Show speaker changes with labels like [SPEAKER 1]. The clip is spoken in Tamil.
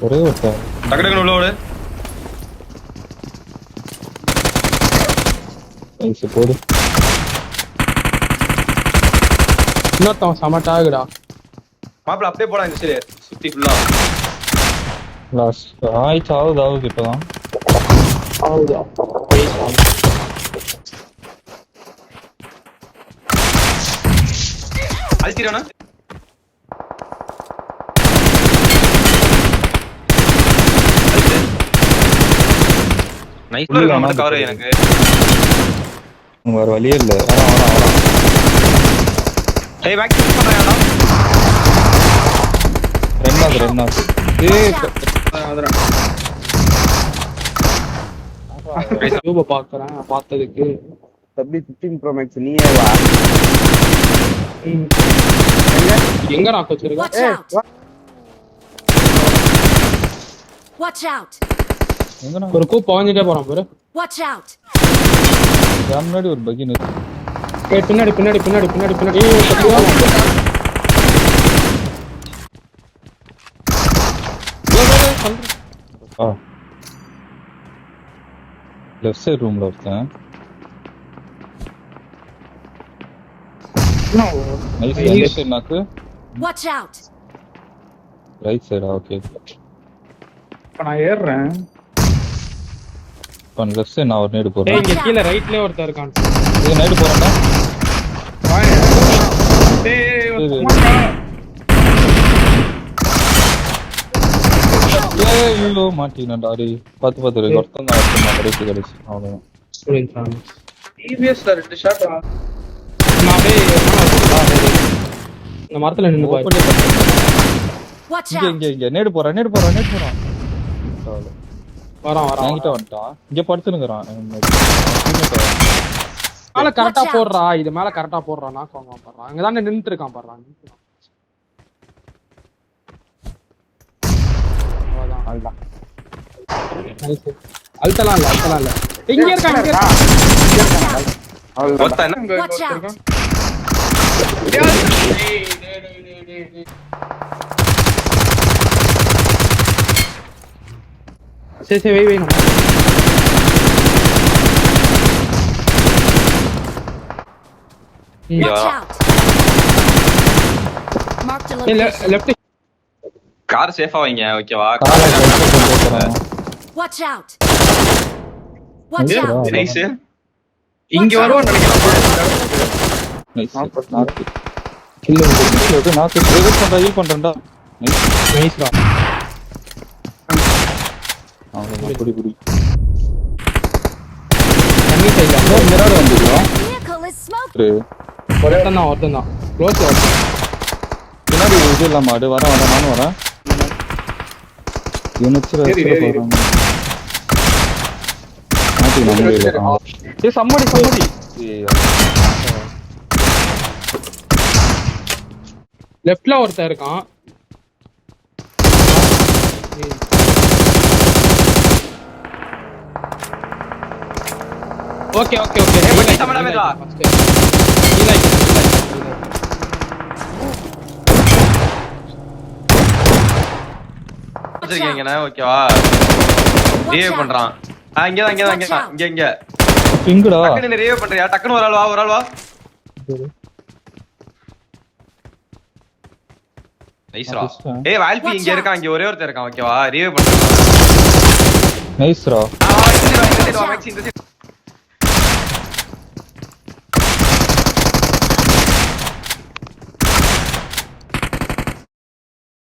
[SPEAKER 1] ஒரே ஒருத்தன்
[SPEAKER 2] டக்கு டக்குன்னு உள்ள ஓடு.
[SPEAKER 1] நைஸ் போடு.
[SPEAKER 3] இன்னொருத்தவன் சமட்டாகுடா.
[SPEAKER 2] மாப்பிள அப்படியே போடா இந்த சைடு சுத்தி ஃபுல்லா.
[SPEAKER 1] லாஸ்ட் ஆகுது இப்பதான்.
[SPEAKER 3] ஆகுதா?
[SPEAKER 2] அழுத்திரானா? நைஸ் மட்டும் கவர் எனக்கு.
[SPEAKER 1] வேற வழியே இல்ல. வரான்.
[SPEAKER 2] டேய் பேக் பண்றானடா.
[SPEAKER 1] ரெண்டாவது. ஏய்
[SPEAKER 3] யூப பாக்குறேன் பார்த்ததுக்கு.
[SPEAKER 4] தம்பி 15 Pro Max நீயே வா.
[SPEAKER 3] எங்க நான் வச்சிருக்கேன்?
[SPEAKER 5] Watch out.
[SPEAKER 1] எங்கடா
[SPEAKER 3] ஒரு கூ பாஞ்சிட்டே போறான் பாரு.
[SPEAKER 5] Watch out.
[SPEAKER 1] முன்னாடி ஒரு பக்கி நிக்கு.
[SPEAKER 3] ஏய் பின்னாடி.
[SPEAKER 1] லெஃப்ட் சைடு ரூம்ல ஒருத்தன். நைஸ் லெஃப்ட் சைடு நாக்கு.
[SPEAKER 5] Watch out.
[SPEAKER 1] Right side okay.
[SPEAKER 3] இப்ப நான் ஏறுறேன்.
[SPEAKER 1] இப்ப லெஃப்ட் சைடு நான் ஒரு நேடு
[SPEAKER 3] ஏய்
[SPEAKER 1] போறேன்.
[SPEAKER 3] இங்க கீழ ரைட்லயே ஒருத்தர் இருக்கான்.
[SPEAKER 1] இது நேடு போறேன்டா. ஐயோ மாட்டினடா டேய். பாத்து ஒருத்தன் தான் கடைசி அவ்வளவுதான்.
[SPEAKER 3] புரியுது.
[SPEAKER 4] டிவிஎஸ்ல 2 ஷாட்.
[SPEAKER 3] நான் அப்படியே இந்த மரத்துல நின்னு பாரு.
[SPEAKER 5] Watch out.
[SPEAKER 1] இங்க நேடு போறான்.
[SPEAKER 3] வரான்.
[SPEAKER 1] என்கிட்ட வந்துட்டான். இங்க படுத்துனுக்குறான்.
[SPEAKER 3] மேல கரெக்டா போடுறா. இது மேல கரெக்டா போடுறா. நாக்கு வாங்க பாடுறான். அங்கதான் நின்னுட்டு இருக்கான் பாடுறான். அவ்வளவுதான். நைஸ். அல்டலாம் இல்ல. இங்க இருக்கான்.
[SPEAKER 2] ஒருத்தன் என்ன
[SPEAKER 5] Watch out.
[SPEAKER 3] சரி வை நம்ம.
[SPEAKER 5] Watch out. Mark the
[SPEAKER 3] ஏய்
[SPEAKER 5] location.
[SPEAKER 3] லெஃப்ட்.
[SPEAKER 2] கார் சேஃபா வைங்க ஓகேவா?
[SPEAKER 5] Watch out. Watch out.
[SPEAKER 2] Nice.
[SPEAKER 4] இங்க வருவான்னு நினைக்கிறேன்.
[SPEAKER 1] நைஸ். நாக்கு. நாக்கு ஹீல் பண்றேன்டா.
[SPEAKER 3] நைஸ்டா.
[SPEAKER 1] அவ்வளவுதான். புடி.
[SPEAKER 3] தண்ணி சைடுல
[SPEAKER 1] மிரர் வந்துடுறோம்.
[SPEAKER 5] Vehicle is smoke.
[SPEAKER 3] ஒருத்தன் தான். க்ளோஸ்.
[SPEAKER 1] பின்னாடி இது இல்லாம ஆடு வரேன் நானும் வரேன். யூனிட்ஸ்ல போறோம். மாட்டி நம்ம இல்ல. ஏய் சம்மடி.
[SPEAKER 3] லெஃப்ட்ல ஒருத்தன் இருக்கான். ஓகே.
[SPEAKER 2] வண்டி சமடா மேலா. வச்சிருக்கீங்கனா ஓகேவா? ரிவைவ் பண்றான். இங்க.
[SPEAKER 1] இங்கடா.
[SPEAKER 2] டக்குனு ரிவைவ் பண்றியா? டக்குனு ஒரு ஆள் வா. நைஸ்ரா. ஏய் வால்பி இங்க இருக்கான். இங்க ஒரே ஒருத்தர் இருக்கான் ஓகேவா? ரிவைவ் பண்றான்.
[SPEAKER 1] நைஸ்ரா.
[SPEAKER 2] இந்த சைடு வா மேக்ஸ் இந்த சைடு.